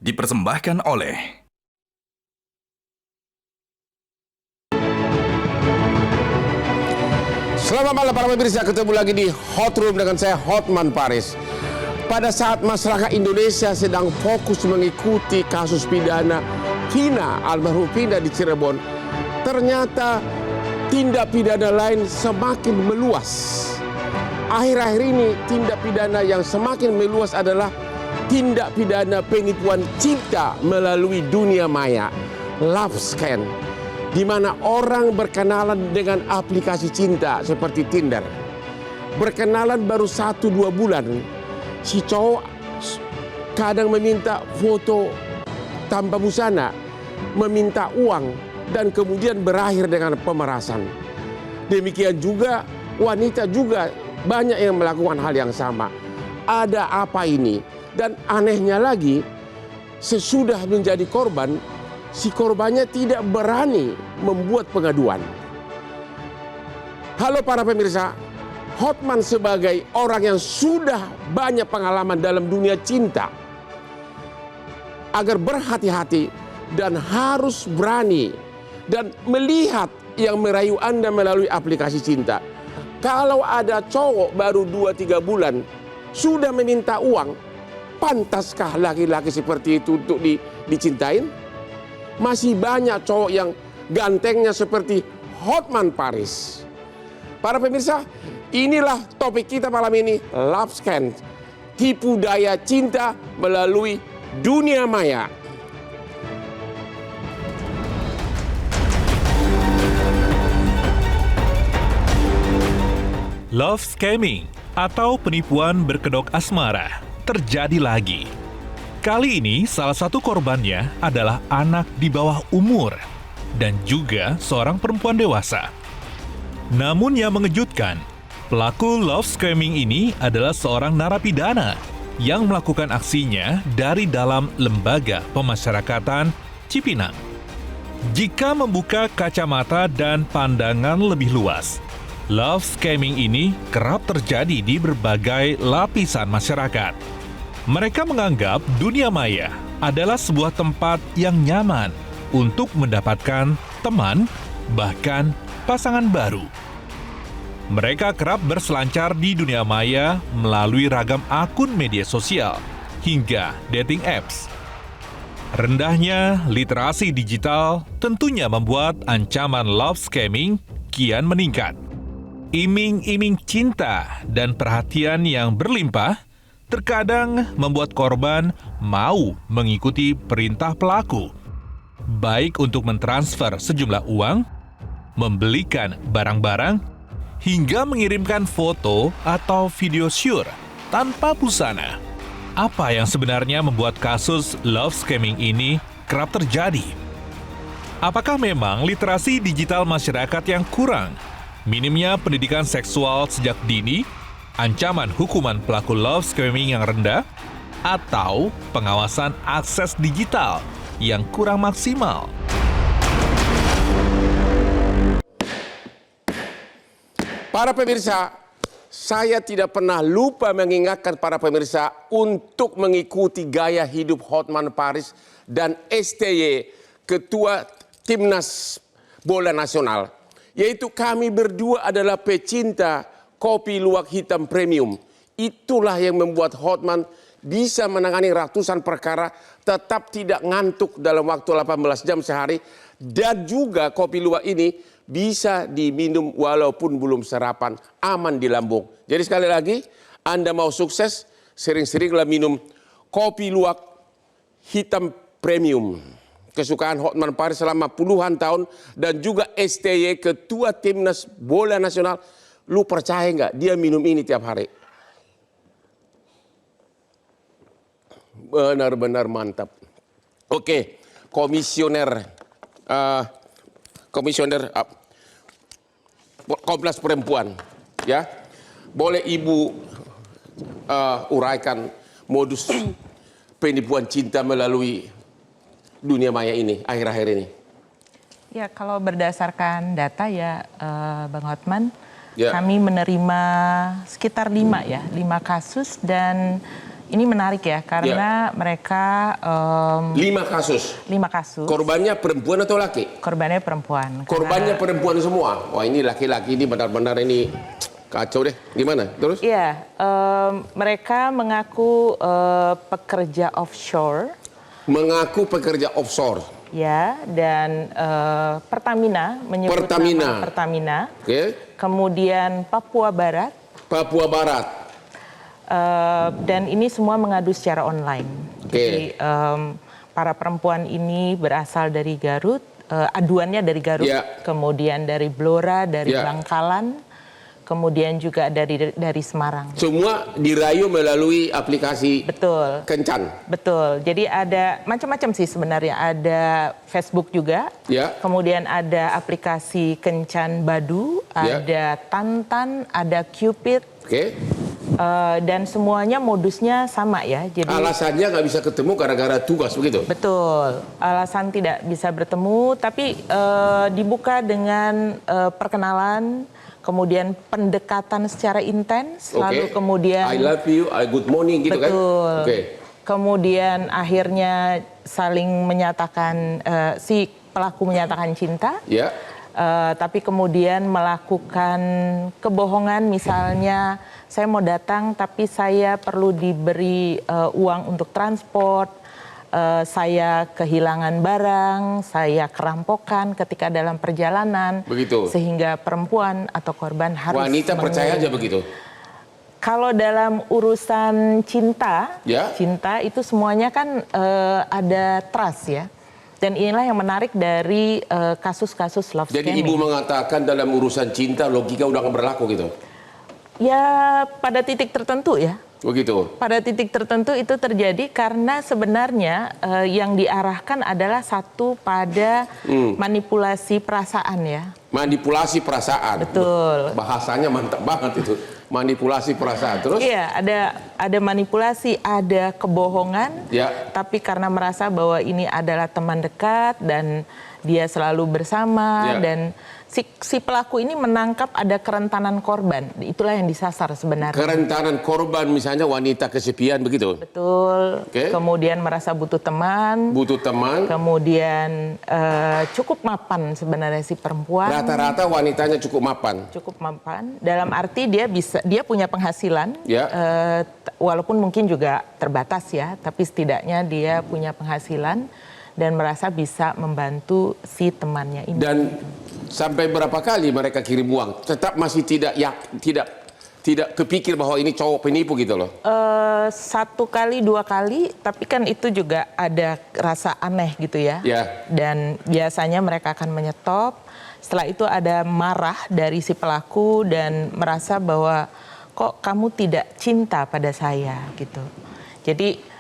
dipersembahkan oleh Selamat malam para pemirsa, ketemu lagi di Hot Room dengan saya Hotman Paris. Pada saat masyarakat Indonesia sedang fokus mengikuti kasus pidana Vina, almarhum Vina di Cirebon, ternyata tindak pidana lain semakin meluas. Akhir-akhir ini tindak pidana yang semakin meluas adalah tindak pidana penipuan cinta melalui dunia maya, love scam, di mana orang berkenalan dengan aplikasi cinta seperti Tinder. Berkenalan baru 1-2 bulan, si cowok kadang meminta foto tanpa busana, meminta uang, dan kemudian berakhir dengan pemerasan. Demikian juga wanita juga banyak yang melakukan hal yang sama. Ada apa ini? Dan anehnya lagi, sesudah menjadi korban, si korbannya tidak berani membuat pengaduan. Halo para pemirsa, Hotman sebagai orang yang sudah banyak pengalaman dalam dunia cinta, agar berhati-hati dan harus berani dan melihat yang merayu Anda melalui aplikasi cinta. Kalau ada cowok baru 2-3 bulan sudah meminta uang, pantaskah laki-laki seperti itu untuk dicintain? Masih banyak cowok yang gantengnya seperti Hotman Paris. Para pemirsa, inilah topik kita malam ini, love scam, tipu daya cinta melalui dunia maya. Love scamming atau penipuan berkedok asmara terjadi lagi. Kali ini salah satu korbannya adalah anak di bawah umur dan juga seorang perempuan dewasa. Namun yang mengejutkan, pelaku love scamming ini adalah seorang narapidana yang melakukan aksinya dari dalam lembaga pemasyarakatan Cipinang. Jika membuka kacamata dan pandangan lebih luas, love scamming ini kerap terjadi di berbagai lapisan masyarakat. Mereka menganggap dunia maya adalah sebuah tempat yang nyaman untuk mendapatkan teman, bahkan pasangan baru. Mereka kerap berselancar di dunia maya melalui ragam akun media sosial hingga dating apps. Rendahnya literasi digital tentunya membuat ancaman love scamming kian meningkat. Iming-iming cinta dan perhatian yang berlimpah terkadang membuat korban mau mengikuti perintah pelaku, baik untuk mentransfer sejumlah uang, membelikan barang-barang, hingga mengirimkan foto atau video syur tanpa busana. Apa yang sebenarnya membuat kasus love scamming ini kerap terjadi? Apakah memang literasi digital masyarakat yang kurang? Minimnya pendidikan seksual sejak dini, ancaman hukuman pelaku love scamming yang rendah, atau pengawasan akses digital yang kurang maksimal? Para pemirsa, saya tidak pernah lupa mengingatkan para pemirsa untuk mengikuti gaya hidup Hotman Paris dan STY, Ketua Timnas Bola Nasional. Yaitu kami berdua adalah pecinta kopi luwak hitam premium. Itulah yang membuat Hotman bisa menangani ratusan perkara, tetap tidak ngantuk dalam waktu 18 jam sehari. Dan juga kopi luwak ini bisa diminum walaupun belum sarapan, aman di lambung. Jadi sekali lagi, Anda mau sukses, sering-seringlah minum kopi luwak hitam premium. Kesukaan Hotman Paris selama puluhan tahun, dan juga STY, Ketua Timnas Bola Nasional. Lu percaya nggak dia minum ini tiap hari? Benar-benar mantap. Oke, komisioner Komnas Perempuan, ya, boleh Ibu uraikan modus penipuan cinta melalui dunia maya ini akhir-akhir ini? Ya, kalau berdasarkan data ya, Bang Hotman, Ya. kami menerima sekitar 5 kasus, dan Ini menarik ya, karena mereka 5 kasus. 5 kasus. Korbannya perempuan atau laki? Korbannya perempuan. Korbannya perempuan semua. Wah, ini laki-laki ini benar-benar ini kacau deh. Gimana? Terus? Iya, mereka mengaku pekerja offshore. Mengaku pekerja offshore. Ya, dan Pertamina menyebut nama Pertamina. Oke. Kemudian Papua Barat. Papua Barat. Dan ini semua mengadu secara online. Jadi para perempuan ini berasal dari Garut, aduannya dari Garut, kemudian dari Blora, dari Bangkalan, kemudian juga dari Semarang. Semua dirayu melalui aplikasi Kencan. Betul. Jadi ada macam-macam sih sebenarnya. Ada Facebook juga. Kemudian ada aplikasi Kencan Badu, ada Tantan, ada Cupid. Dan semuanya modusnya sama ya. Jadi alasannya nggak bisa ketemu gara-gara tugas begitu? Betul. Alasan tidak bisa bertemu, tapi dibuka dengan perkenalan, kemudian pendekatan secara intens, lalu kemudian I love you, good morning gitu kan? Betul. Kemudian akhirnya saling menyatakan, si pelaku menyatakan cinta. Tapi kemudian melakukan kebohongan, misalnya saya mau datang tapi saya perlu diberi uang untuk transport, saya kehilangan barang, saya kerampokan ketika dalam perjalanan, sehingga perempuan atau korban harus wanita percaya aja begitu. Kalau dalam urusan cinta, cinta itu semuanya kan ada trust ya. Dan inilah yang menarik dari kasus-kasus love scamming. Jadi ibu mengatakan dalam urusan cinta logika udah nggak berlaku gitu? Ya pada titik tertentu ya. Begitu? Pada titik tertentu itu terjadi karena sebenarnya yang diarahkan adalah satu pada manipulasi perasaan ya. Manipulasi perasaan. Betul. Bahasanya mantap banget itu. Manipulasi perasaan. Terus? Iya, ada manipulasi, ada kebohongan. Tapi karena merasa bahwa ini adalah teman dekat dan dia selalu bersama dan si pelaku ini menangkap ada kerentanan korban. Itulah yang disasar sebenarnya. Kerentanan korban misalnya wanita kesepian begitu? Betul. Kemudian merasa butuh teman. Butuh teman. Kemudian cukup mapan sebenarnya si perempuan. Rata-rata wanitanya cukup mapan. Cukup mapan. Dalam arti dia punya penghasilan. Walaupun mungkin juga terbatas ya. Tapi setidaknya dia punya penghasilan dan merasa bisa membantu si temannya ini. Dan sampai berapa kali mereka kirim uang? Tetap masih tidak kepikir bahwa ini cowok penipu gitu loh? 1 kali, 2 kali, tapi kan itu juga ada rasa aneh gitu ya. Dan biasanya mereka akan menyetop. Setelah itu ada marah dari si pelaku dan merasa bahwa kok kamu tidak cinta pada saya gitu. Jadi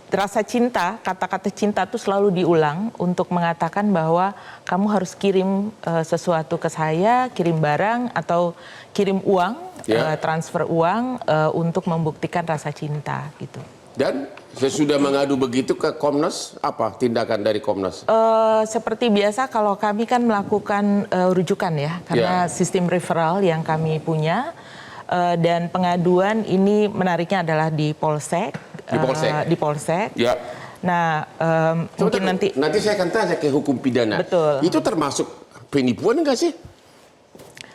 rasa cinta, kata-kata cinta itu selalu diulang untuk mengatakan bahwa kamu harus kirim sesuatu ke saya, kirim barang atau kirim uang, transfer uang untuk membuktikan rasa cinta gitu. Dan sesudah mengadu begitu ke Komnas, apa tindakan dari Komnas? Seperti biasa kalau kami kan melakukan rujukan ya, karena sistem referral yang kami punya dan pengaduan ini menariknya adalah di Polsek. Di Polsek. Nah, mungkin nanti saya akan tanya ke hukum pidana. Betul. Itu termasuk penipuan enggak sih?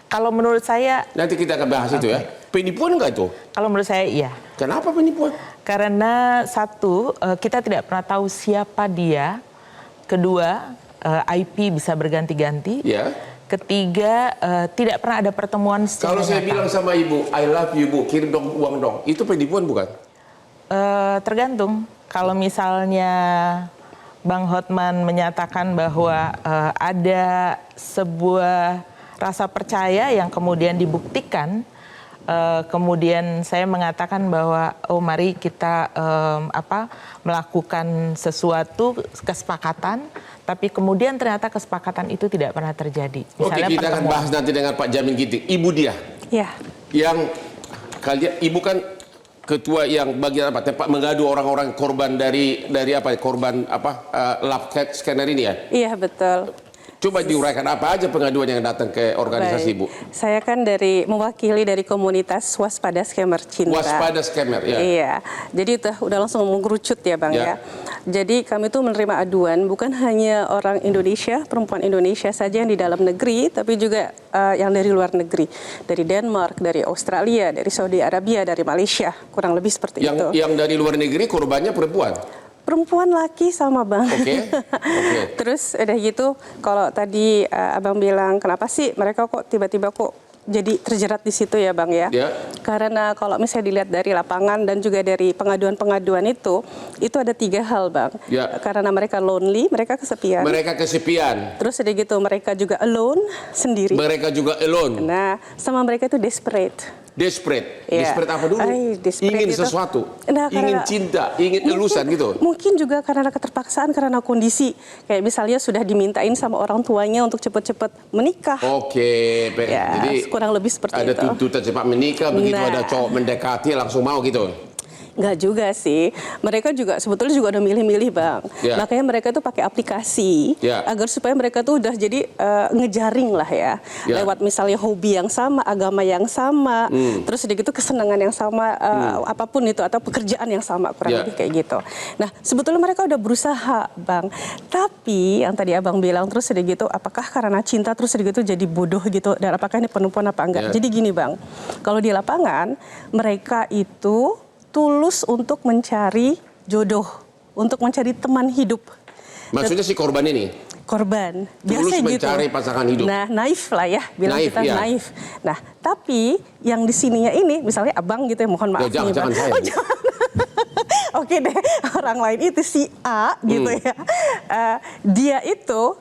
Kalau menurut saya. Nanti kita akan bahas itu ya. Penipuan enggak itu? Kalau menurut saya iya. Kenapa penipuan? Karena satu, kita tidak pernah tahu siapa dia. Kedua, IP bisa berganti-ganti. Ketiga, tidak pernah ada pertemuan secara Kalau saya bilang sama ibu, I love you bu, kirim dong uang dong. Itu penipuan bukan? Tergantung. Kalau misalnya Bang Hotman menyatakan bahwa ada sebuah rasa percaya yang kemudian dibuktikan, kemudian saya mengatakan bahwa mari kita melakukan sesuatu kesepakatan, tapi kemudian ternyata kesepakatan itu tidak pernah terjadi. Misalnya kita akan bahas nanti dengan Pak Jamin Ginting. Ibu dia, yang kalian, ibu kan ketua yang bagian apa tempat mengadu orang-orang korban dari apa korban love scanner ini ya? Iya betul. Coba diuraikan apa aja pengaduan yang datang ke organisasi Ibu? Saya kan mewakili dari komunitas Waspada Scammer Cinta. Waspada Scammer, ya. Iya, jadi udah langsung mengerucut ya Bang ya. Jadi kami tuh menerima aduan bukan hanya orang Indonesia, perempuan Indonesia saja yang di dalam negeri, tapi juga yang dari luar negeri, dari Denmark, dari Australia, dari Saudi Arabia, dari Malaysia, kurang lebih seperti itu. Yang dari luar negeri korbannya perempuan? Perempuan laki sama Bang. Oke. Terus udah gitu, kalau tadi Abang bilang kenapa sih mereka kok tiba-tiba kok jadi terjerat di situ ya Bang ya? Karena kalau misalnya dilihat dari lapangan dan juga dari pengaduan-pengaduan itu ada 3 hal Bang. Karena mereka lonely, mereka kesepian. Mereka kesepian. Terus udah gitu mereka juga alone sendiri. Mereka juga alone. Nah, sama mereka itu desperate. Desperate apa dulu? Ingin sesuatu, ingin cinta, ingin elusan gitu. Mungkin juga karena keterpaksaan, karena kondisi. Kayak misalnya sudah dimintain sama orang tuanya untuk cepat-cepat menikah. Oke, jadi kurang lebih seperti ada itu. ada tuntutan cepat menikah, begitu ada cowok mendekati langsung mau gitu. Enggak juga sih. Mereka juga sebetulnya juga udah milih-milih Bang. Makanya mereka tuh pakai aplikasi agar supaya mereka tuh udah jadi ngejaring lah ya. Lewat misalnya hobi yang sama, agama yang sama, terus sedikit itu kesenangan yang sama, apapun itu atau pekerjaan yang sama kurang lebih kayak gitu. Nah, sebetulnya mereka udah berusaha Bang. Tapi yang tadi Abang bilang terus sedikit itu apakah karena cinta terus sedikit itu jadi bodoh gitu dan apakah ini penipuan apa enggak? Jadi gini Bang. Kalau di lapangan mereka itu tulus untuk mencari jodoh, untuk mencari teman hidup. Maksudnya si korban ini? Korban. Tulus mencari pasangan hidup. Nah, naif lah ya, bilang naif, kita naif. Nah, tapi yang di sininya ini, misalnya Abang gitu ya, mohon maaf. Jangan saya. Jangan. Oke deh, orang lain itu si A gitu ya. Dia itu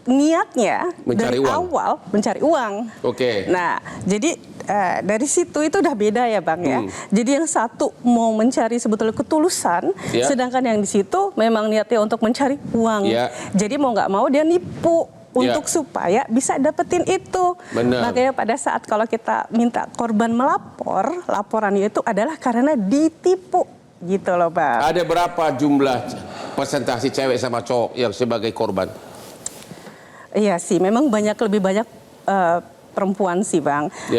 niatnya dari awal mencari uang. Nah, jadi dari situ itu udah beda ya Bang ya. Jadi yang satu mau mencari sebetulnya ketulusan, sedangkan yang di situ memang niatnya untuk mencari uang. Jadi mau nggak mau dia nipu untuk supaya bisa dapetin itu. Makanya pada saat kalau kita minta korban melapor, laporannya itu adalah karena ditipu gitu loh Bang. Ada berapa jumlah persentase cewek sama cowok yang sebagai korban? Iya sih, memang lebih banyak perempuan sih Bang. 1:5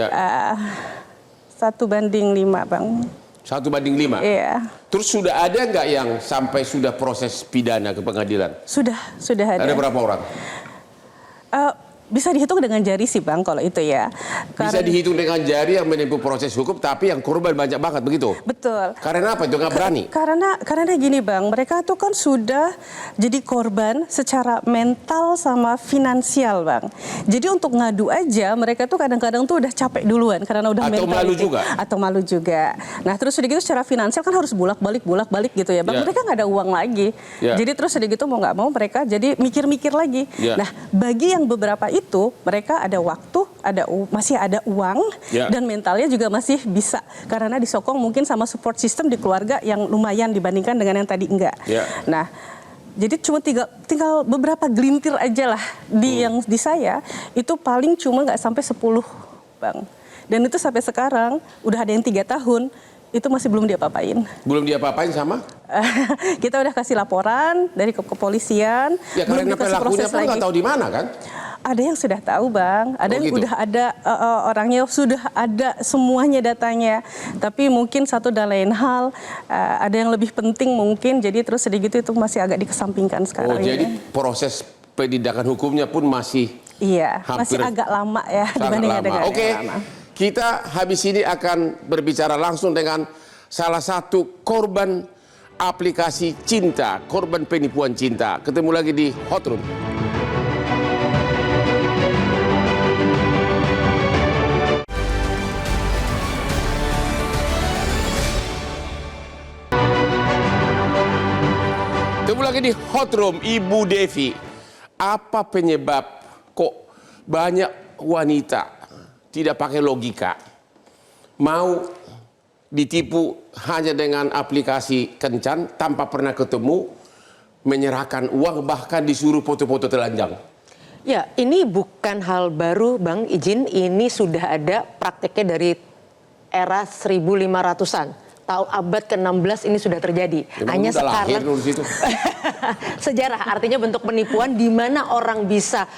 Bang. 1:5? Iya. Terus sudah ada nggak yang sampai sudah proses pidana ke pengadilan? Sudah ada. Ada berapa orang? Bisa dihitung dengan jari sih Bang kalau itu ya. Bisa dihitung dengan jari yang menempuh proses hukum, tapi yang korban banyak banget begitu? Betul. Karena apa itu nggak berani? Karena gini Bang, mereka tuh kan sudah jadi korban secara mental sama finansial Bang. Jadi untuk ngadu aja mereka tuh kadang-kadang tuh udah capek duluan karena udah atau malu juga. Atau malu juga. Nah terus udah gitu secara finansial kan harus bolak-balik gitu ya Bang. Mereka nggak ada uang lagi. Jadi terus udah gitu mau nggak mau mereka jadi mikir-mikir lagi. Nah bagi yang beberapa itu mereka ada waktu, masih ada uang dan mentalnya juga masih bisa karena disokong mungkin sama support system di keluarga yang lumayan dibandingkan dengan yang tadi enggak. Nah, jadi cuma tinggal beberapa gelintir aja lah yang di saya itu paling cuma nggak sampai 10 Bang. Dan itu sampai sekarang udah ada yang 3 tahun itu masih belum diapa-apain. Belum diapa-apain sama? Kita udah kasih laporan dari kepolisian. Ya karena pelakunya pun nggak tahu di mana kan? Ada yang sudah tahu Bang, ada yang udah ada orangnya, sudah ada semuanya datanya. Tapi mungkin satu dan lain hal, ada yang lebih penting mungkin, jadi terus sedikit itu masih agak dikesampingkan sekarang. Jadi proses penindakan hukumnya pun masih masih agak lama ya dibandingkan dengan yang lama. Kita habis ini akan berbicara langsung dengan salah satu korban aplikasi cinta, korban penipuan cinta. Ketemu lagi di Hot Room. Ketemu lagi di Hot Room, Ibu Devi. Apa penyebab kok banyak wanita tidak pakai logika, mau ditipu hanya dengan aplikasi kencan tanpa pernah ketemu, menyerahkan uang, bahkan disuruh foto-foto telanjang? Ya, ini bukan hal baru Bang, izin, ini sudah ada prakteknya dari era 1500-an. abad ke-16 ini sudah terjadi. Hanya sekarang sejarah artinya bentuk penipuan di mana orang bisa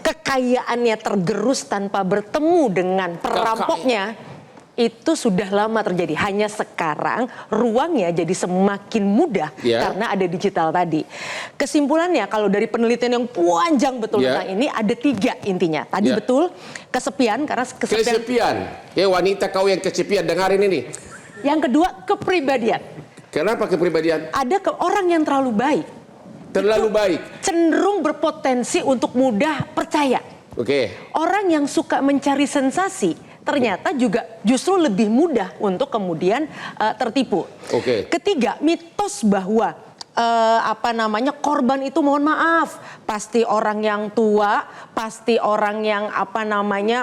kekayaannya tergerus tanpa bertemu dengan perampoknya. Itu sudah lama terjadi. Hanya sekarang ruangnya jadi semakin mudah karena ada digital tadi. Kesimpulannya kalau dari penelitian yang panjang betul tentang ini ada 3 intinya. Tadi betul kesepian karena kesepian. Ya wanita kau yang kesepian dengarin ini. Yang kedua kepribadian. Kenapa kepribadian? Ada orang yang terlalu baik. Terlalu baik. Cenderung berpotensi untuk mudah percaya. Orang yang suka mencari sensasi ternyata juga justru lebih mudah untuk kemudian tertipu. Ketiga, mitos bahwa korban itu mohon maaf pasti orang yang tua, pasti orang yang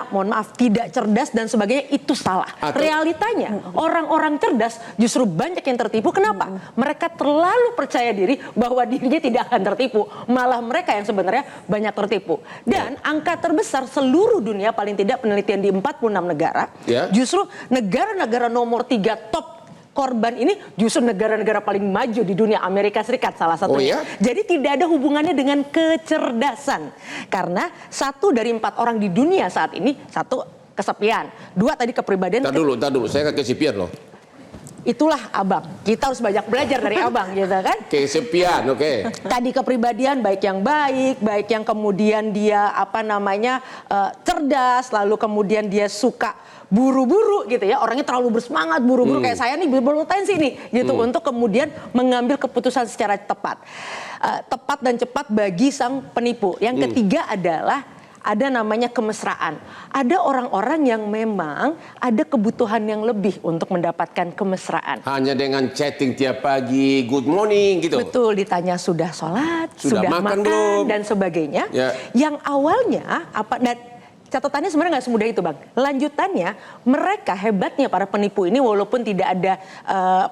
mohon maaf tidak cerdas dan sebagainya, itu salah. Realitanya orang-orang cerdas justru banyak yang tertipu. Kenapa? Mereka terlalu percaya diri bahwa dirinya tidak akan tertipu, malah mereka yang sebenarnya banyak tertipu. Dan angka terbesar seluruh dunia, paling tidak penelitian di 46 negara, justru negara-negara nomor 3 top korban ini justru negara-negara paling maju di dunia, Amerika Serikat salah satunya. Jadi tidak ada hubungannya dengan kecerdasan. Karena 1 dari 4 orang di dunia saat ini, 1 kesepian, 2 tadi kepribadian. Tar dulu, saya nggak kesepian loh. Itulah abang, kita harus banyak belajar dari abang gitu kan. Kesepian, Tadi kepribadian baik yang kemudian dia cerdas, lalu kemudian dia suka buru-buru gitu ya, orangnya terlalu bersemangat buru-buru kayak saya nih berpotensi nih gitu untuk kemudian mengambil keputusan secara tepat dan cepat bagi sang penipu. Yang ketiga adalah ada namanya kemesraan. Ada orang-orang yang memang ada kebutuhan yang lebih untuk mendapatkan kemesraan. Hanya dengan chatting tiap pagi, good morning gitu. Betul, ditanya sudah sholat, sudah makan belum, dan sebagainya. Yang awalnya catatannya sebenarnya nggak semudah itu, Bang. Lanjutannya, mereka hebatnya para penipu ini, walaupun tidak ada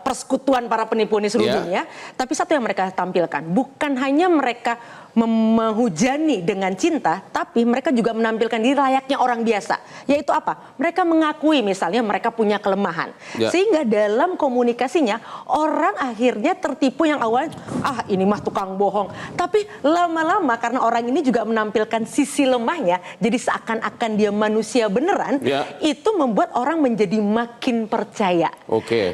persekutuan para penipu ini seluruh dunia, tapi satu yang mereka tampilkan, bukan hanya mereka menghujani dengan cinta, tapi mereka juga menampilkan diri layaknya orang biasa. Yaitu apa? Mereka mengakui misalnya mereka punya kelemahan. Sehingga dalam komunikasinya, orang akhirnya tertipu yang awalnya, ini mah tukang bohong. Tapi lama-lama karena orang ini juga menampilkan sisi lemahnya, jadi seakan-akan dia manusia beneran, itu membuat orang menjadi makin percaya.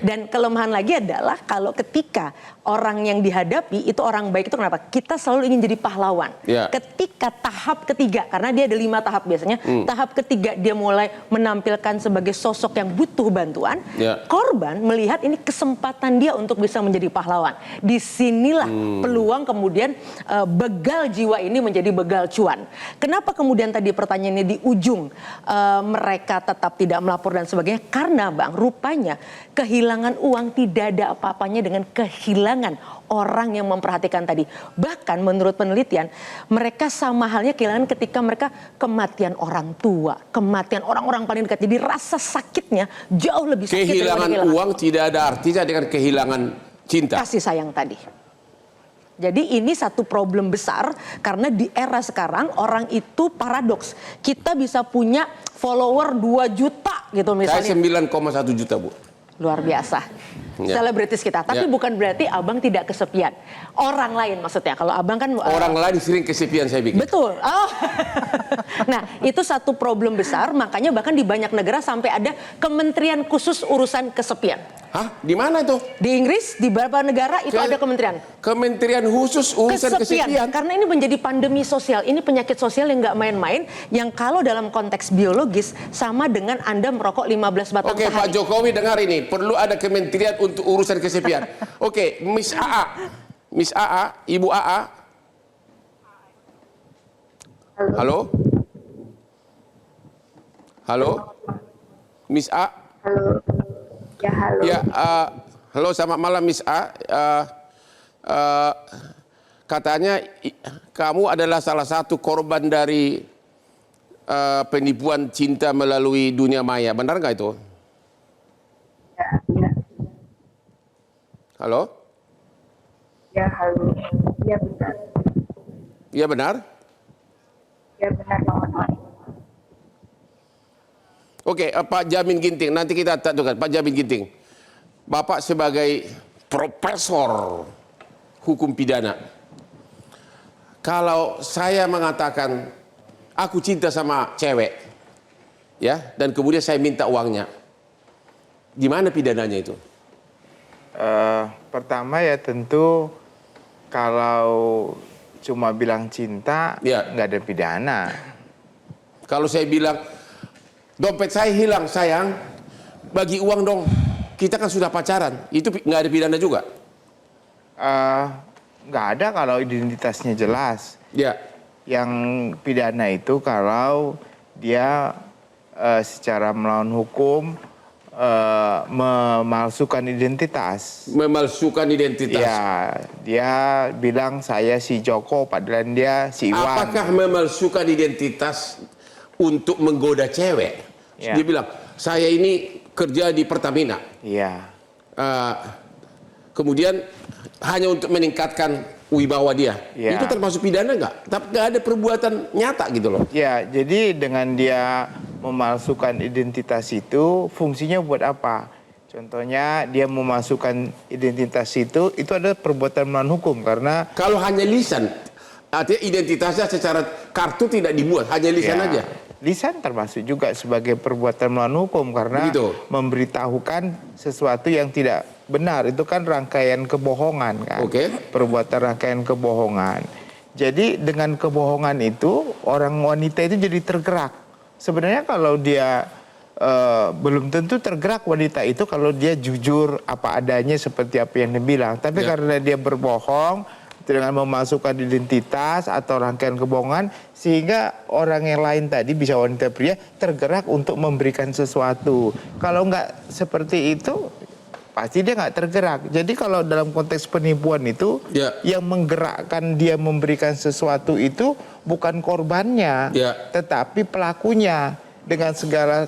Dan kelemahan lagi adalah kalau ketika orang yang dihadapi itu orang baik, itu kenapa? Kita selalu ingin jadi pahlawan. Ketika tahap ketiga, karena dia ada 5 tahap biasanya, tahap ketiga dia mulai menampilkan sebagai sosok yang butuh bantuan, korban melihat ini kesempatan dia untuk bisa menjadi pahlawan. Disinilah peluang kemudian begal jiwa ini menjadi begal cuan. Kenapa kemudian tadi pertanyaannya di ujung mereka tetap tidak melapor dan sebagainya? Karena Bang, rupanya kehilangan uang tidak ada apa-apanya dengan kehilangan orang yang memperhatikan tadi. Bahkan menurut penelitian, mereka sama halnya kehilangan ketika mereka kematian orang tua, kematian orang-orang paling dekat. Jadi rasa sakitnya jauh lebih sakit. Kehilangan uang tidak ada artinya dengan kehilangan cinta. Kasih sayang tadi. Jadi ini satu problem besar karena di era sekarang orang itu paradoks. Kita bisa punya follower 2 juta gitu misalnya. Saya 9,1 juta, Bu. Luar biasa. Selebritis kita. Tapi bukan berarti abang tidak kesepian. Orang lain maksudnya. Kalau abang kan... Orang lain sering kesepian saya pikir. Betul. Nah, itu satu problem besar. Makanya bahkan di banyak negara sampai ada kementerian khusus urusan kesepian. Hah? Di mana itu? Di Inggris, di beberapa negara itu ada kementerian. Kementerian khusus urusan kesepian. Karena ini menjadi pandemi sosial. Ini penyakit sosial yang nggak main-main. Yang kalau dalam konteks biologis sama dengan Anda merokok 15 batang sehari. Pak Jokowi dengar ini. Perlu ada kementerian untuk urusan kesepian. Miss AA, Ibu AA. Halo? Halo? Miss A? Halo. Ya, halo. Ya, halo, selamat malam Miss A. Katanya kamu adalah salah satu korban dari penipuan cinta melalui dunia maya. Benar nggak itu? Ya. Halo? Ya, halo. Ya, benar. Ya, benar? Ya, benar, Pak. Pak Jamin Ginting, nanti kita tentukan. Pak Jamin Ginting, Bapak sebagai profesor hukum pidana, kalau saya mengatakan aku cinta sama cewek, ya, dan kemudian saya minta uangnya, gimana pidananya itu? Pertama ya tentu kalau cuma bilang cinta, nggak ada pidana. Kalau saya bilang dompet saya hilang sayang, bagi uang dong. Kita kan sudah pacaran, itu nggak ada pidana juga? Nggak ada kalau identitasnya jelas. Ya. Yang pidana itu kalau dia secara melawan hukum memalsukan identitas. Memalsukan identitas. Ya, dia bilang saya si Joko, padahal dia si Iwan. Apakah memalsukan identitas untuk menggoda cewek? Ya. Dia bilang saya ini kerja di Pertamina. Iya. Kemudian hanya untuk meningkatkan wibawa dia. Ya. Itu termasuk pidana nggak? Tapi nggak ada perbuatan nyata gitu loh. Ya, jadi dengan dia memalsukan identitas itu fungsinya buat apa? Contohnya dia memasukkan identitas itu adalah perbuatan melawan hukum karena kalau hanya lisan, artinya identitasnya secara kartu tidak dibuat, hanya lisan aja. Lisan termasuk juga sebagai perbuatan melawan hukum karena memberitahukan sesuatu yang tidak benar. Itu kan rangkaian kebohongan kan. Perbuatan rangkaian kebohongan. Jadi dengan kebohongan itu orang wanita itu jadi tergerak. Sebenarnya kalau dia belum tentu tergerak wanita itu kalau dia jujur apa adanya seperti apa yang dia bilang. Tapi karena dia berbohong dengan memasukkan identitas atau rangkaian kebohongan sehingga orang yang lain tadi bisa wanita pria tergerak untuk memberikan sesuatu. Kalau nggak seperti itu pasti dia nggak tergerak. Jadi kalau dalam konteks penipuan itu yang menggerakkan dia memberikan sesuatu itu bukan korbannya, tetapi pelakunya dengan segala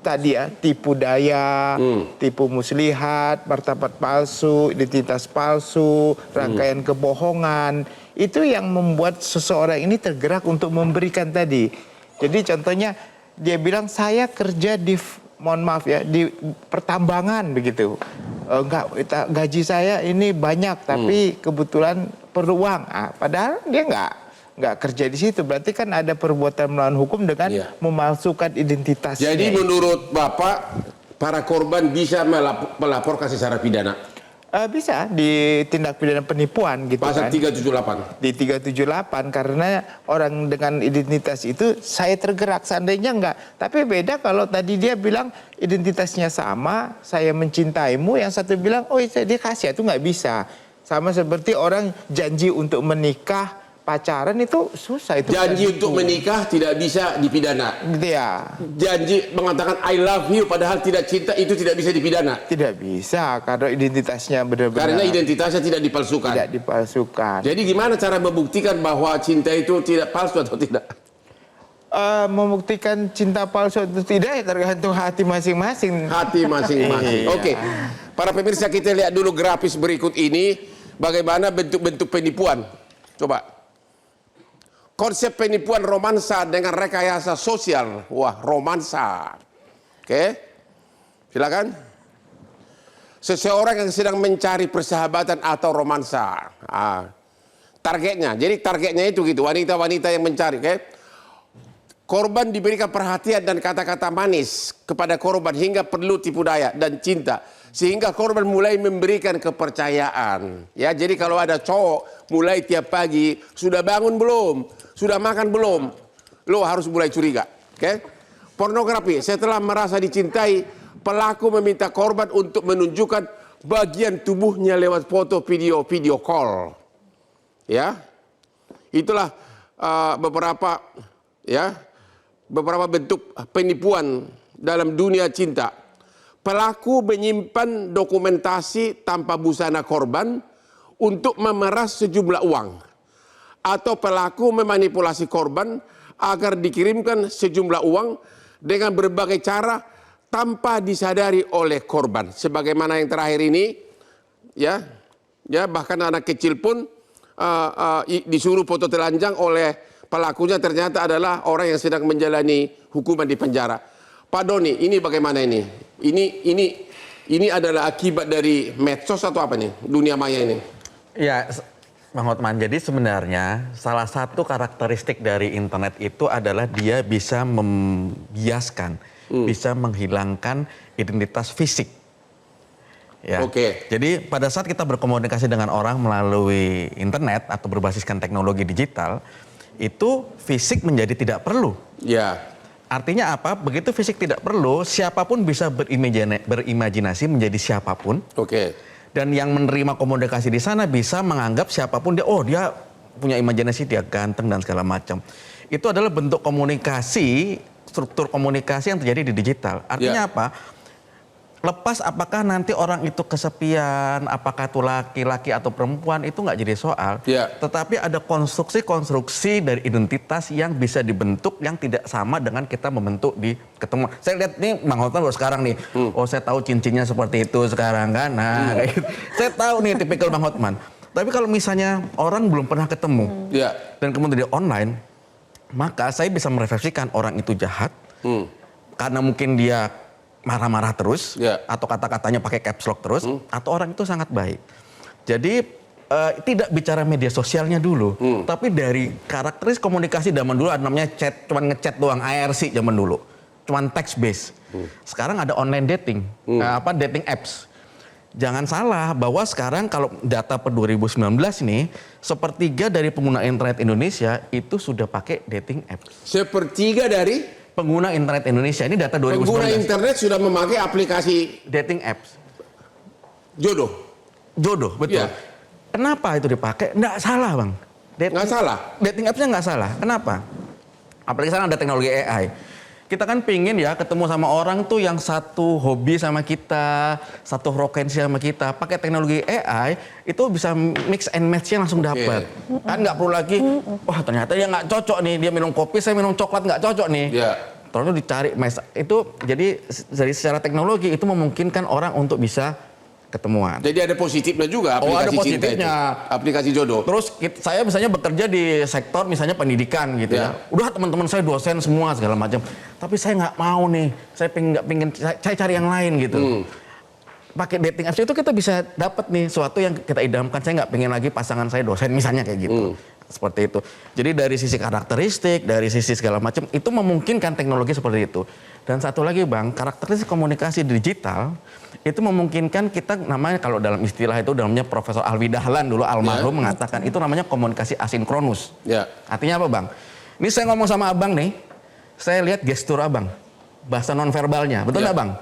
tadi ya, tipu daya, tipu muslihat, martabat palsu, identitas palsu, rangkaian kebohongan, itu yang membuat seseorang ini tergerak untuk memberikan tadi. Jadi contohnya dia bilang saya kerja di, mohon maaf ya, di pertambangan begitu. Enggak, gaji saya ini banyak, tapi kebetulan perlu uang. Padahal dia nggak kerja di situ, berarti kan ada perbuatan melawan hukum dengan memalsukan identitasnya. Jadi menurut Bapak, para korban bisa melaporkan secara pidana? Bisa, di tindak pidana penipuan gitu. Pasal kan. 378? Di 378, karena orang dengan identitas itu saya tergerak, seandainya enggak. Tapi beda kalau tadi dia bilang identitasnya sama, saya mencintaimu, yang satu bilang, oh dia kasih, itu nggak bisa. Sama seperti orang janji untuk menikah, pacaran itu susah. Itu janji untuk menikah tidak bisa dipidana. Iya. Janji mengatakan I love you padahal tidak cinta itu tidak bisa dipidana. Tidak bisa karena identitasnya benar-benar. Karena identitasnya tidak dipalsukan. Tidak dipalsukan. Jadi gimana cara membuktikan bahwa cinta itu tidak palsu atau tidak? Membuktikan cinta palsu atau tidak ya tergantung hati masing-masing. Hati masing-masing. Oke. Para pemirsa, kita lihat dulu grafis berikut ini bagaimana bentuk-bentuk penipuan. Coba. Konsep penipuan romansa dengan rekayasa sosial. Wah, romansa. Oke. Silakan. Seseorang yang sedang mencari persahabatan atau romansa. Targetnya. Jadi targetnya itu gitu. Wanita-wanita yang mencari. Oke. Korban diberikan perhatian dan kata-kata manis kepada korban hingga perlu tipu daya dan cinta. Sehingga korban mulai memberikan kepercayaan. Ya, jadi kalau ada cowok mulai tiap pagi, sudah bangun belum? Sudah makan belum? Lo harus mulai curiga. Oke? Pornografi, setelah merasa dicintai, pelaku meminta korban untuk menunjukkan bagian tubuhnya lewat foto, video call. Ya. Itulah beberapa bentuk penipuan dalam dunia cinta. Pelaku menyimpan dokumentasi tanpa busana korban untuk memeras sejumlah uang. Atau pelaku memanipulasi korban agar dikirimkan sejumlah uang dengan berbagai cara tanpa disadari oleh korban. Sebagaimana yang terakhir ini, ya bahkan anak kecil pun disuruh foto telanjang oleh pelakunya, ternyata adalah orang yang sedang menjalani hukuman di penjara. Pak Doni, ini bagaimana ini? Ini Ini adalah akibat dari medsos atau apa nih, dunia maya ini? Ya, Bang Hotman, jadi sebenarnya salah satu karakteristik dari internet itu adalah dia bisa membiaskan, bisa menghilangkan identitas fisik. Ya. Jadi pada saat kita berkomunikasi dengan orang melalui internet atau berbasiskan teknologi digital, itu fisik menjadi tidak perlu. Ya. Artinya apa? Begitu fisik tidak perlu, siapapun bisa berimajinasi menjadi siapapun. Dan yang menerima komunikasi di sana bisa menganggap siapapun dia, oh dia punya imajinasi, dia ganteng dan segala macam. Itu adalah bentuk komunikasi, struktur komunikasi yang terjadi di digital. Artinya apa? Lepas apakah nanti orang itu kesepian, apakah itu laki-laki atau perempuan, itu nggak jadi soal. Tetapi ada konstruksi-konstruksi dari identitas yang bisa dibentuk yang tidak sama dengan kita membentuk di ketemu. Saya lihat nih Bang Hotman baru sekarang nih, oh saya tahu cincinnya seperti itu sekarang kan. Nah, kayak gitu. Saya tahu nih tipikal Bang Hotman. Tapi kalau misalnya orang belum pernah ketemu dan kemudian di online, maka saya bisa merefleksikan orang itu jahat karena mungkin dia marah-marah terus, atau kata-katanya pakai caps lock terus, atau orang itu sangat baik. Jadi tidak bicara media sosialnya dulu, tapi dari karakteristik komunikasi zaman dulu ada namanya chat, cuman ngechat doang, IRC zaman dulu, cuman text based. Sekarang ada online dating, dating apps. Jangan salah bahwa sekarang kalau data per 2019 ini, sepertiga dari pengguna internet Indonesia itu sudah pakai dating apps. Sepertiga dari pengguna internet Indonesia, ini data 2019. Pengguna internet sudah memakai aplikasi dating apps. Jodoh, betul. Kenapa itu dipakai? Nggak salah, Bang. Nggak salah? Dating apps-nya nggak salah. Kenapa? Apalagi sekarang ada teknologi AI. Kita kan pingin ya ketemu sama orang tuh yang satu hobi sama kita, satu frekuensi sama kita. Pakai teknologi AI itu bisa mix and match-nya langsung dapat. Kan nggak perlu lagi, wah ternyata dia nggak cocok nih, dia minum kopi, saya minum coklat nggak cocok nih. Terus dicari, itu jadi dari secara teknologi itu memungkinkan orang untuk bisa ketemuan. Jadi ada positifnya juga aplikasi ada positifnya. Cinta itu, aplikasi jodoh. Terus saya misalnya bekerja di sektor misalnya pendidikan gitu ya. Udah teman-teman saya dosen semua segala macam. Tapi saya nggak mau nih, saya pengen saya cari yang lain gitu. Pakai dating apps itu kita bisa dapat nih sesuatu yang kita idamkan. Saya nggak pengen lagi pasangan saya dosen misalnya kayak gitu. Seperti itu. Jadi dari sisi karakteristik, dari sisi segala macam itu memungkinkan teknologi seperti itu. Dan satu lagi Bang, karakteristik komunikasi digital itu memungkinkan kita namanya kalau dalam istilah itu namanya Profesor Alwi Dahlan dulu almarhum mengatakan itu namanya komunikasi asinkronus. Artinya apa Bang? Ini saya ngomong sama Abang nih, saya lihat gestur Abang, bahasa nonverbalnya, betul nggak Bang?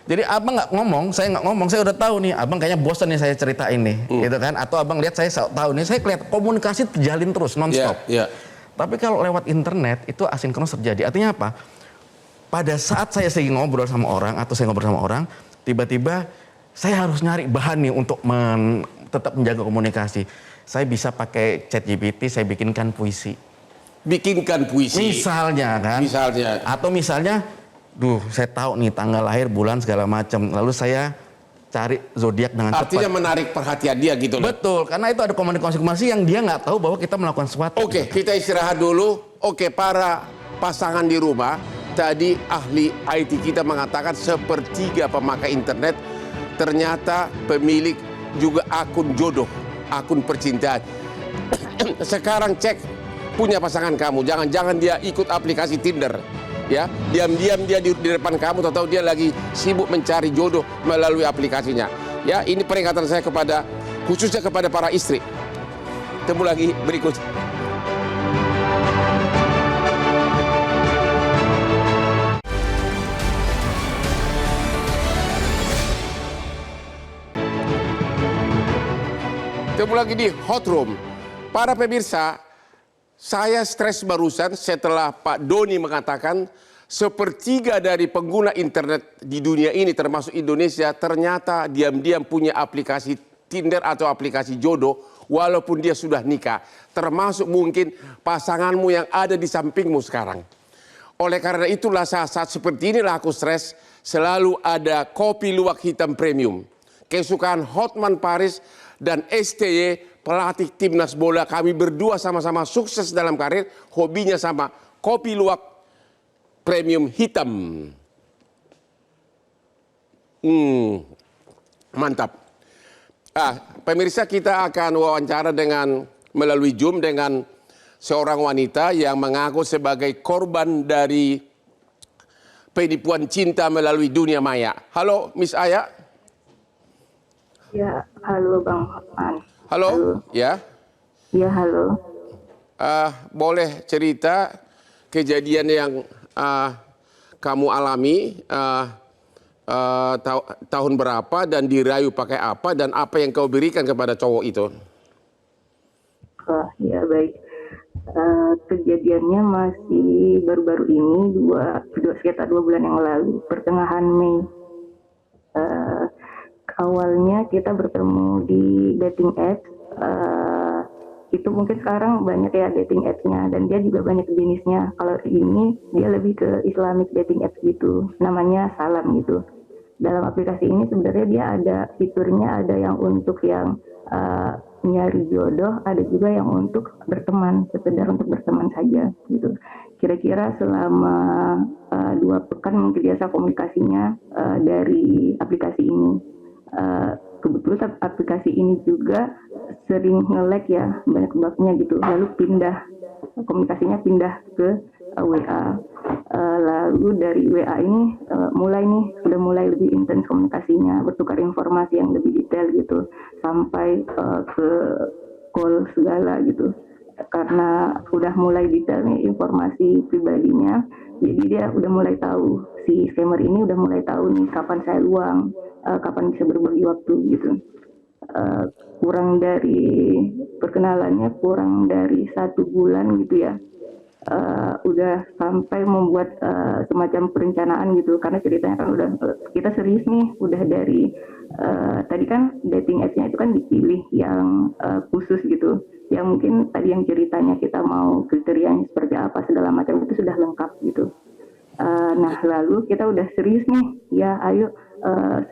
Jadi Abang nggak ngomong, saya udah tahu nih, Abang kayaknya bosan nih saya ceritain nih, gitu kan? Atau Abang lihat saya tahu nih, saya kelihatan komunikasi terjalin terus nonstop. Tapi kalau lewat internet itu asinkronus terjadi. Artinya apa? Pada saat saya lagi ngobrol sama orang atau saya ngobrol sama orang, tiba-tiba saya harus nyari bahan nih untuk tetap menjaga komunikasi. Saya bisa pakai ChatGPT, saya bikinkan puisi. Bikinkan puisi. Misalnya kan. Atau misalnya, saya tahu nih tanggal lahir, bulan segala macam. Lalu saya cari zodiak dengan cepat. Artinya menarik perhatian dia gitu loh. Betul, karena itu ada komunikasi yang dia nggak tahu bahwa kita melakukan sesuatu. Oke, kita istirahat dulu. Oke, para pasangan di rumah. Tadi ahli IT kita mengatakan sepertiga pemakai internet ternyata pemilik juga akun jodoh, akun percintaan. Sekarang cek punya pasangan kamu, jangan-jangan dia ikut aplikasi Tinder. Ya, diam-diam dia di depan kamu, tahu dia lagi sibuk mencari jodoh melalui aplikasinya. Ya, ini peringatan saya khususnya kepada para istri. Temu lagi berikut. Ketemu lagi di Hot Room. Para pemirsa, saya stres barusan setelah Pak Doni mengatakan sepertiga dari pengguna internet di dunia ini termasuk Indonesia ternyata diam-diam punya aplikasi Tinder atau aplikasi jodoh walaupun dia sudah nikah. Termasuk mungkin pasanganmu yang ada di sampingmu sekarang. Oleh karena itulah saat seperti inilah aku stres selalu ada kopi luwak hitam premium. Kesukaan Hotman Paris dan STY pelatih timnas bola, kami berdua sama-sama sukses dalam karir, hobinya sama, kopi luwak premium hitam. Mantap. Pemirsa, kita akan wawancara melalui Zoom dengan seorang wanita yang mengaku sebagai korban dari penipuan cinta melalui dunia maya. Halo, Miss Aya. Ya, halo Bang Hotman. Halo, ya. Ya, halo. Boleh cerita kejadian yang kamu alami tahun berapa dan dirayu pakai apa dan apa yang kau berikan kepada cowok itu? Ya baik. Kejadiannya masih baru-baru ini, sekitar 2 bulan yang lalu, pertengahan Mei. Awalnya kita bertemu di dating apps. Itu mungkin sekarang banyak ya dating apps-nya, dan dia juga banyak jenisnya. Kalau ini dia lebih ke Islamic dating apps gitu, namanya Salam gitu. Dalam aplikasi ini sebenarnya dia ada fiturnya, ada yang untuk yang nyari jodoh, ada juga yang untuk berteman, sekedar untuk berteman saja gitu. Kira-kira selama 2 pekan mungkin biasa komunikasinya dari aplikasi ini. Kebetulan aplikasi ini juga sering nge-lag ya, banyak bugnya gitu. Lalu komunikasinya pindah ke WA. Lalu dari WA ini sudah mulai lebih intens komunikasinya, bertukar informasi yang lebih detail gitu, sampai ke call segala gitu. Karena udah mulai detail nih informasi pribadinya, jadi dia udah mulai tahu, si scammer ini udah mulai tahu nih kapan saya luang, kapan bisa berbagi waktu gitu. Kurang dari perkenalannya kurang dari 1 bulan gitu ya, udah sampai membuat semacam perencanaan gitu, karena ceritanya kan udah kita serius nih, udah dari tadi kan dating apps-nya itu kan dipilih yang khusus gitu, yang mungkin tadi yang ceritanya kita mau kriterianya seperti apa segala macam itu sudah lengkap gitu. Nah lalu kita udah serius nih, ya ayo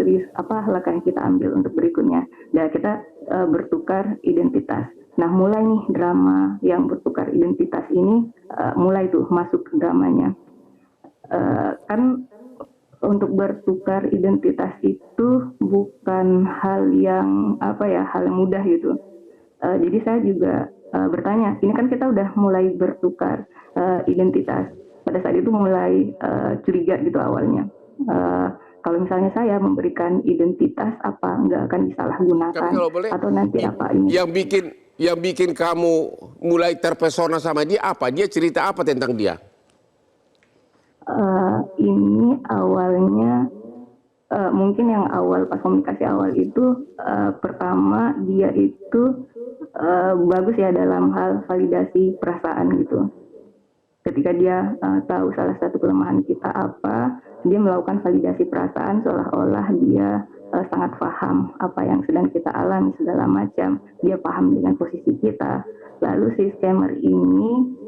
serius apa langkah yang kita ambil untuk berikutnya. Dan kita bertukar identitas. Nah mulai nih drama yang bertukar identitas ini mulai tuh masuk dramanya. Kan untuk bertukar identitas itu bukan hal yang hal yang mudah gitu. Jadi saya juga bertanya, ini kan kita udah mulai bertukar identitas. Pada saat itu mulai curiga gitu awalnya. Kalau misalnya saya memberikan identitas apa nggak akan disalahgunakan atau nanti apa ini? Yang bikin kamu mulai terpesona sama dia apa? Dia cerita apa tentang dia? Ini awalnya mungkin yang awal pas komunikasi awal itu pertama dia itu bagus ya dalam hal validasi perasaan gitu. Ketika dia tahu salah satu kelemahan kita apa, dia melakukan validasi perasaan seolah-olah dia sangat paham apa yang sedang kita alami segala macam. Dia paham dengan posisi kita. Lalu si scammer ini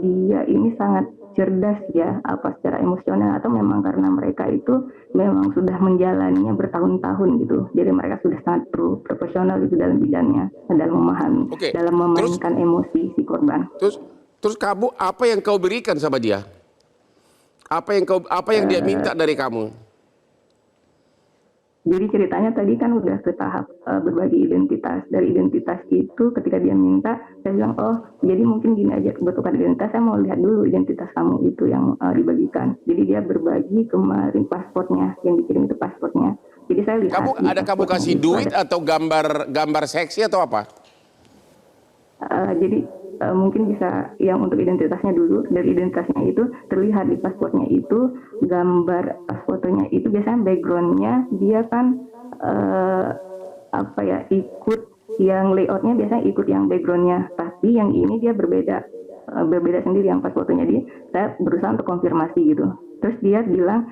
dia ini sangat cerdas ya, apa secara emosional atau memang karena mereka itu memang sudah menjalaninya bertahun-tahun gitu. Jadi mereka sudah sangat profesional gitu dalam bidangnya, dalam memahami, dalam memainkan emosi si korban. Terus kamu apa yang kau berikan sama dia? Apa yang dia minta dari kamu? Jadi ceritanya tadi kan udah ke tahap berbagi identitas. Dari identitas itu ketika dia minta, saya bilang, oh jadi mungkin gini aja, bertukar identitas, saya mau lihat dulu identitas kamu itu yang dibagikan. Jadi dia berbagi kemarin paspornya, yang dikirim itu paspornya. Jadi saya lihat. Kamu kasih duit atau gambar seksi atau apa? Jadi mungkin bisa yang untuk identitasnya dulu. Dari identitasnya itu terlihat di paspornya itu gambar pas fotonya itu biasanya backgroundnya dia kan ikut yang layoutnya biasanya ikut yang backgroundnya, tapi yang ini dia berbeda sendiri yang pas fotonya dia. Saya berusaha untuk konfirmasi gitu. Terus dia bilang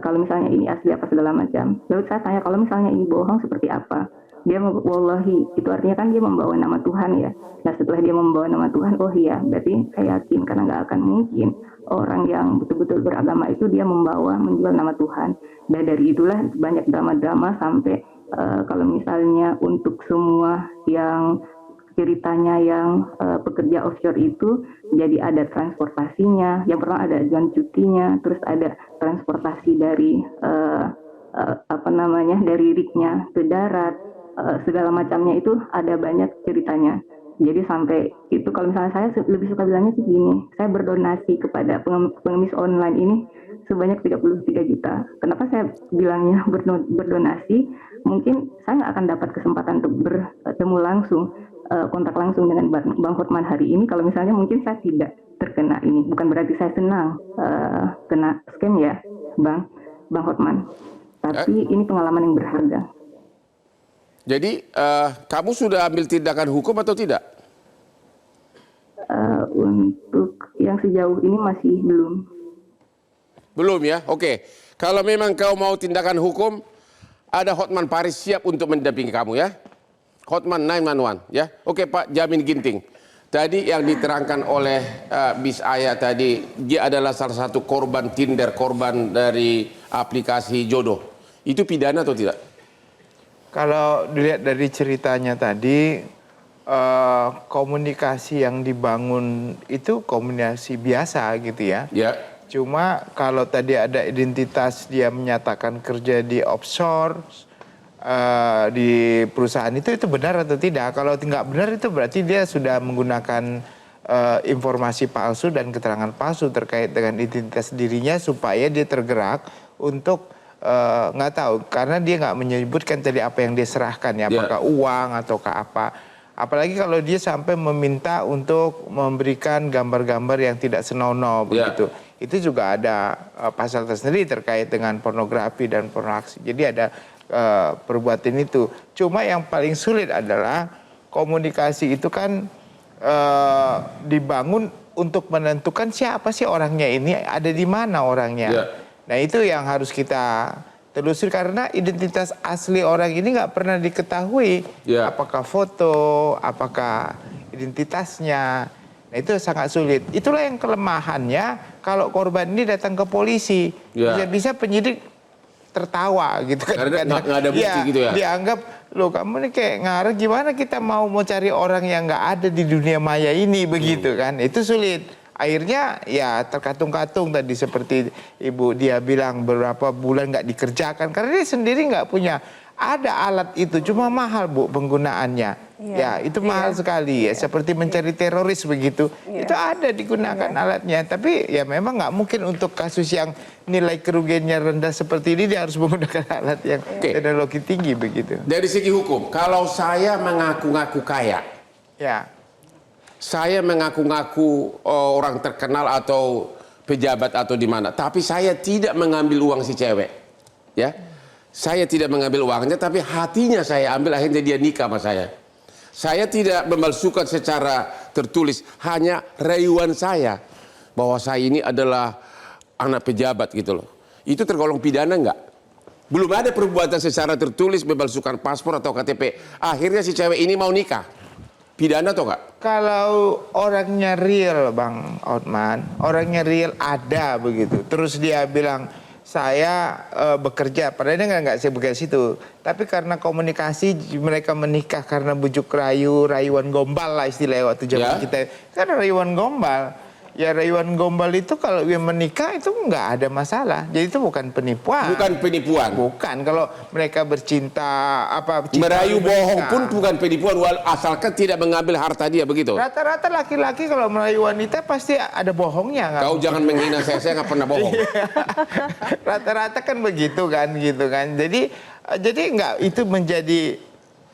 kalau misalnya ini asli apa segala macam. Lalu saya tanya kalau misalnya ini bohong seperti apa. Dia wallahi, itu artinya kan dia membawa nama Tuhan ya. Nah setelah dia membawa nama Tuhan, oh iya berarti saya yakin, karena nggak akan mungkin orang yang betul-betul beragama itu dia menjual nama Tuhan. Dan dari itulah banyak drama-drama sampai kalau misalnya untuk semua yang ceritanya yang pekerja offshore itu jadi ada transportasinya, yang pertama ada ajuan cutinya, terus ada transportasi dari dari rignya ke darat, segala macamnya itu ada banyak ceritanya. Jadi sampai itu kalau misalnya saya lebih suka bilangnya sih gini, saya berdonasi kepada pengemis online ini sebanyak 33 juta. Kenapa saya bilangnya berdonasi? Mungkin saya nggak akan dapat kesempatan untuk bertemu langsung, kontak langsung dengan Bang Hotman hari ini. Kalau misalnya mungkin saya tidak terkena ini, bukan berarti saya senang kena scam ya, Bang Hotman. Tapi ini pengalaman yang berharga. Jadi kamu sudah ambil tindakan hukum atau tidak? Untuk yang sejauh ini masih belum. Belum ya? Oke. Kalau memang kau mau tindakan hukum, ada Hotman Paris siap untuk mendampingi kamu ya. Hotman 911 ya. Oke Pak Jamin Ginting. Tadi yang diterangkan oleh Bis Aya tadi, dia adalah salah satu korban Tinder, korban dari aplikasi jodoh. Itu pidana atau tidak? Kalau dilihat dari ceritanya tadi, komunikasi yang dibangun itu komunikasi biasa gitu ya. Ya. Cuma kalau tadi ada identitas dia menyatakan kerja di offshore, di perusahaan itu benar atau tidak? Kalau tidak benar itu berarti dia sudah menggunakan informasi palsu dan keterangan palsu terkait dengan identitas dirinya supaya dia tergerak untuk nggak tahu, karena dia nggak menyebutkan tadi apa yang dia serahkan ya, apakah uang ataukah apa. Apalagi kalau dia sampai meminta untuk memberikan gambar-gambar yang tidak senonoh begitu. Itu juga ada pasal tersendiri terkait dengan pornografi dan pornografi. Jadi ada perbuatan itu. Cuma yang paling sulit adalah komunikasi itu kan dibangun untuk menentukan siapa sih orangnya ini, ada di mana orangnya. Nah itu yang harus kita telusuri karena identitas asli orang ini nggak pernah diketahui. Apakah foto, apakah identitasnya. Nah itu sangat sulit. Itulah yang kelemahannya kalau korban ini datang ke polisi. Bisa-bisa penyidik tertawa gitu kan. Karena nggak ada bukti gitu ya. Dianggap, loh kamu ini kayak ngarep, gimana kita mau cari orang yang nggak ada di dunia maya ini begitu kan. Itu sulit. Akhirnya ya terkatung-katung tadi seperti Ibu dia bilang beberapa bulan nggak dikerjakan karena dia sendiri nggak punya. Ada alat itu cuma mahal Bu penggunaannya. Ya itu mahal sekali ya, seperti mencari teroris begitu. Itu ada digunakan alatnya, tapi ya memang nggak mungkin untuk kasus yang nilai kerugiannya rendah seperti ini dia harus menggunakan alat yang teknologi tinggi begitu. Dari segi hukum, kalau saya mengaku-ngaku kaya, saya mengaku-ngaku orang terkenal atau pejabat atau di mana, tapi saya tidak mengambil uang si cewek, ya, saya tidak mengambil uangnya, tapi hatinya saya ambil, akhirnya dia nikah sama saya. Saya tidak memalsukan secara tertulis, hanya rayuan saya bahwa saya ini adalah anak pejabat gitu loh. Itu tergolong pidana enggak? Belum ada perbuatan secara tertulis memalsukan paspor atau KTP. Akhirnya si cewek ini mau nikah. Pidana atau enggak? Kalau orangnya real Bang Hotman, orangnya real ada begitu. Terus dia bilang, saya bekerja, padahal dia nggak saya bekerja situ. Tapi karena komunikasi mereka menikah karena bujuk rayu, rayuan gombal lah istilahnya waktu zaman kita. Kan rayuan gombal. Ya rayuan gombal itu kalau dia menikah itu nggak ada masalah. Jadi itu bukan penipuan. Bukan penipuan. Bukan. Kalau mereka bercinta merayu bohong pun bukan penipuan, asalkan tidak mengambil harta dia begitu. Rata-rata laki-laki kalau merayu wanita pasti ada bohongnya. Kau jangan menghina saya nggak pernah bohong. Rata-rata kan begitu kan, gitu kan. Jadi nggak itu menjadi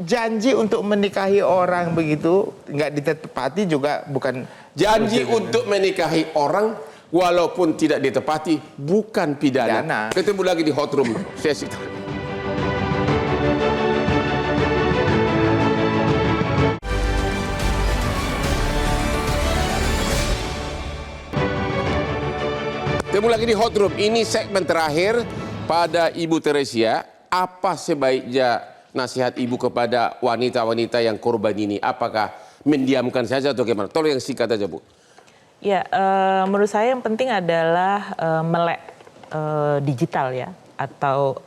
janji untuk menikahi orang begitu nggak ditepati juga bukan. Janji untuk menikahi orang walaupun tidak ditepati bukan pidana. Ketemu lagi di Hot Room sesi. Ketemu lagi di Hot Room. Ini segmen terakhir pada Ibu Teresia. Apa sebaiknya nasihat Ibu kepada wanita-wanita yang korban ini? Apakah mendiamkan saja atau gimana? Tolong yang singkat aja Bu. Ya, menurut saya yang penting adalah melek digital ya, atau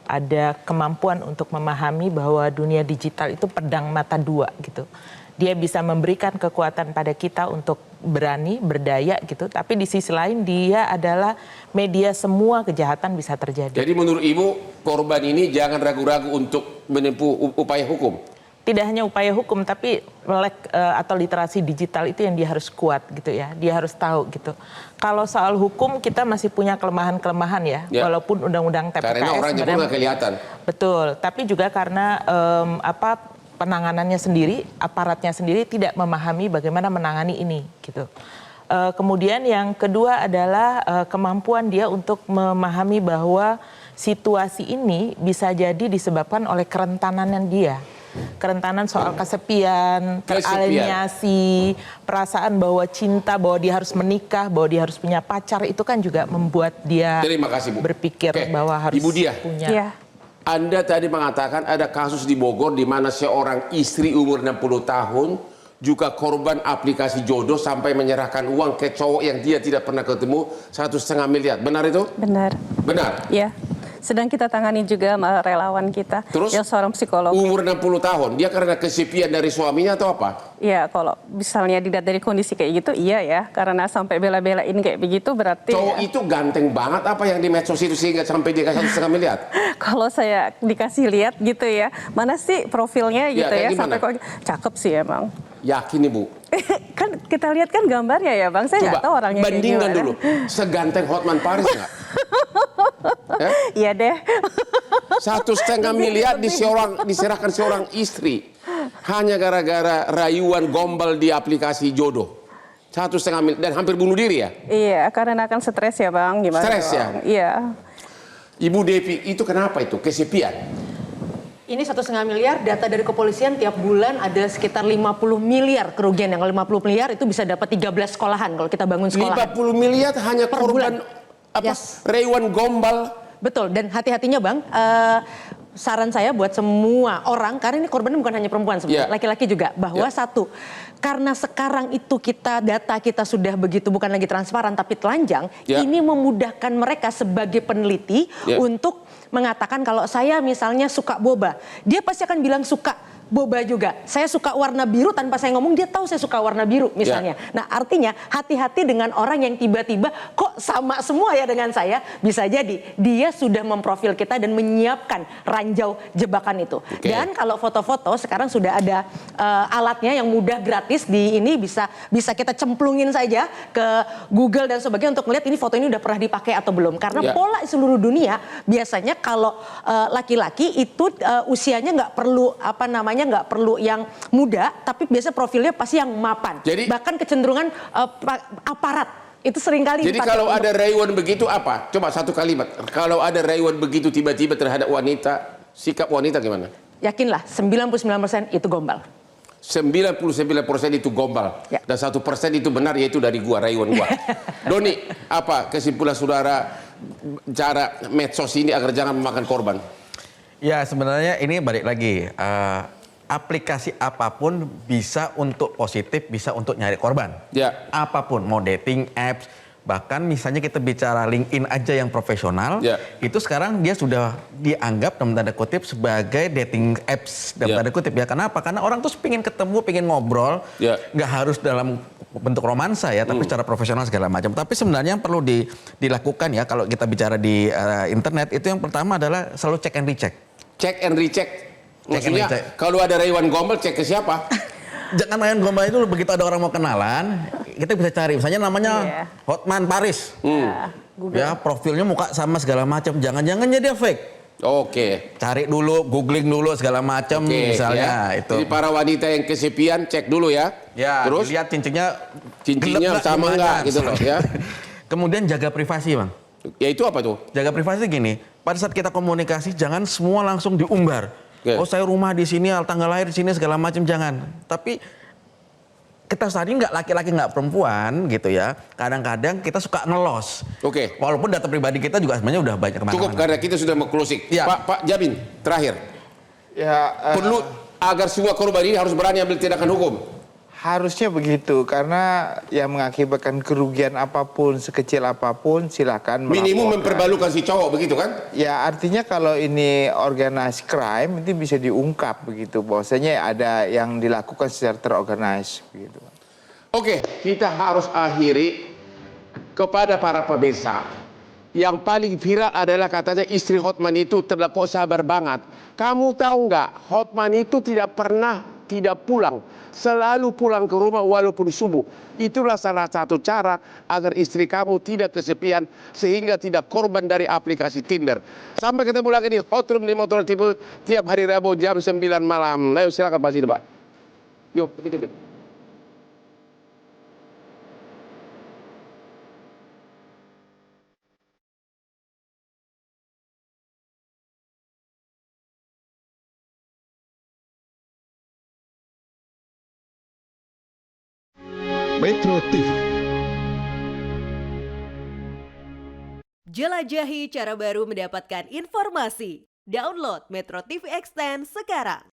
ada kemampuan untuk memahami bahwa dunia digital itu pedang mata dua gitu. dia bisa memberikan kekuatan pada kita untuk berani, berdaya gitu. Tapi di sisi lain dia adalah media semua kejahatan bisa terjadi. Jadi menurut Ibu, korban ini jangan ragu-ragu untuk menempuh upaya hukum? Tidak hanya upaya hukum, tapi melek atau literasi digital itu yang dia harus kuat gitu ya. Dia harus tahu gitu. Kalau soal hukum kita masih punya kelemahan-kelemahan ya. Walaupun undang-undang TPKS. Karena orangnya pun nggak kelihatan. Betul, tapi juga karena penanganannya sendiri, aparatnya sendiri tidak memahami bagaimana menangani ini gitu. Kemudian yang kedua adalah kemampuan dia untuk memahami bahwa situasi ini bisa jadi disebabkan oleh kerentanan dia. Kerentanan soal kesepian, teralienasi, perasaan bahwa cinta, bahwa dia harus menikah, bahwa dia harus punya pacar, itu kan juga membuat dia berpikir bahwa harus Ibu Diah, punya. Anda tadi mengatakan ada kasus di Bogor di mana seorang istri umur 60 tahun juga korban aplikasi jodoh sampai menyerahkan uang ke cowok yang dia tidak pernah ketemu 1,5 miliar. Benar itu? Benar. Benar? Ya. Sedang kita tangani juga sama relawan kita. Terus, yang seorang psikolog. Umur 60 tahun, dia karena kesepian dari suaminya atau apa? Iya, kalau misalnya dilihat dari kondisi kayak gitu, iya ya. Karena sampai bela-belain kayak begitu berarti... Cowok itu ganteng banget apa yang di medsos itu sehingga sampai dia 1,5 miliar? Kalau saya dikasih lihat gitu ya, mana sih profilnya gitu ya, sampai kok cakep sih emang. Yakin Ibu? Kan kita lihat kan gambarnya ya Bang, saya nggak tahu orangnya kayak gimana. Bandingkan dulu, seganteng Hotman Paris nggak? Iya deh. 1,5 miliar diserahkan seorang istri hanya gara-gara rayuan gombal di aplikasi jodoh. 1,5 miliar dan hampir bunuh diri ya? Iya, karena akan stres ya Bang. Gimana? Stres ya? Iya. Ibu Devi, itu kenapa itu? Kesepian? Ini 1,5 miliar, data dari kepolisian tiap bulan ada sekitar 50 miliar kerugian. Yang 50 miliar itu bisa dapat 13 sekolahan kalau kita bangun sekolahan. 50 miliar hanya per korban rayuan gombal. Betul, dan hati-hatinya Bang, saran saya buat semua orang, karena ini korbannya bukan hanya perempuan sebenarnya, laki-laki juga, bahwa satu, karena sekarang itu data kita sudah begitu bukan lagi transparan tapi telanjang, ini memudahkan mereka sebagai peneliti untuk mengatakan kalau saya misalnya suka boba, dia pasti akan bilang suka boba juga. Saya suka warna biru tanpa saya ngomong dia tahu saya suka warna biru misalnya. Nah artinya hati-hati dengan orang yang tiba-tiba kok sama semua ya dengan saya. Bisa jadi dia sudah memprofil kita dan menyiapkan ranjau jebakan itu. Dan kalau foto-foto sekarang sudah ada alatnya yang mudah gratis di ini bisa kita cemplungin saja ke Google dan sebagainya untuk melihat ini foto ini udah pernah dipakai atau belum. Karena pola seluruh dunia biasanya kalau laki-laki itu usianya nggak perlu nggak perlu yang muda, tapi biasanya profilnya pasti yang mapan. Jadi, bahkan kecenderungan aparat itu seringkali. Jadi kalau ada rayuan begitu apa? Coba satu kalimat. Kalau ada rayuan begitu tiba-tiba terhadap wanita, sikap wanita gimana? Yakinlah 99% itu gombal. 99% itu gombal. Dan 1% itu benar, yaitu dari gua, rayuan gua. Doni, apa kesimpulan saudara cara medsos ini agar jangan memakan korban? Ya sebenarnya ini balik lagi. Aplikasi apapun bisa untuk positif, bisa untuk nyari korban. Apapun, mau dating apps, bahkan misalnya kita bicara LinkedIn aja yang profesional, itu sekarang dia sudah dianggap dalam tanda kutip sebagai dating apps dalam tanda kutip ya. Kenapa? Karena orang tuh pengen ketemu, pengen ngobrol, nggak harus dalam bentuk romansa ya, tapi secara profesional segala macam. Tapi sebenarnya yang perlu dilakukan ya kalau kita bicara di internet itu yang pertama adalah selalu check and recheck. Check and recheck. Maksudnya kalau ada rayuan gombal cek ke siapa? Jangan main gombal itu begitu ada orang mau kenalan, kita bisa cari misalnya namanya Hotman Paris. Ya, profilnya muka sama segala macam. Jangan-jangan dia fake. Cari dulu, googling dulu segala macam misalnya itu. Jadi para wanita yang kesepian cek dulu ya. Terus lihat cincinnya sama enggak gitu loh ya. Kemudian jaga privasi, Bang. Ya itu apa tuh? Jaga privasi gini, pada saat kita komunikasi jangan semua langsung diumbar. Oh saya rumah di sini, tanggal lahir di sini segala macam, jangan. Tapi kita tadi nggak laki-laki nggak perempuan gitu ya. Kadang-kadang kita suka ngelos. Walaupun data pribadi kita juga sebenarnya udah banyak kemana-mana. Cukup karena kita sudah mau closing. Pak Jabin terakhir. Perlu agar semua korban ini harus berani ambil tindakan hukum. Harusnya begitu, karena yang mengakibatkan kerugian apapun, sekecil apapun, silakan melaporkan. Minimum mempermalukan si cowok, begitu kan? Ya, artinya kalau ini organized crime, itu bisa diungkap begitu. Bahwasanya ada yang dilakukan secara terorganize begitu. Oke, kita harus akhiri kepada para pemirsa. Yang paling viral adalah katanya istri Hotman itu terlalu sabar banget. Kamu tahu nggak, Hotman itu tidak pernah tidak pulang, selalu pulang ke rumah walaupun subuh. Itulah salah satu cara agar istri kamu tidak kesepian sehingga tidak korban dari aplikasi Tinder. Sampai ketemu lagi di Hot Room di Motor TV tiap hari Rabu jam 9 malam. Ayo silakan Pak Sidi, Pak. Yuk, begitu. Metro TV. Jelajahi cara baru mendapatkan informasi. Download Metro TV Extend sekarang.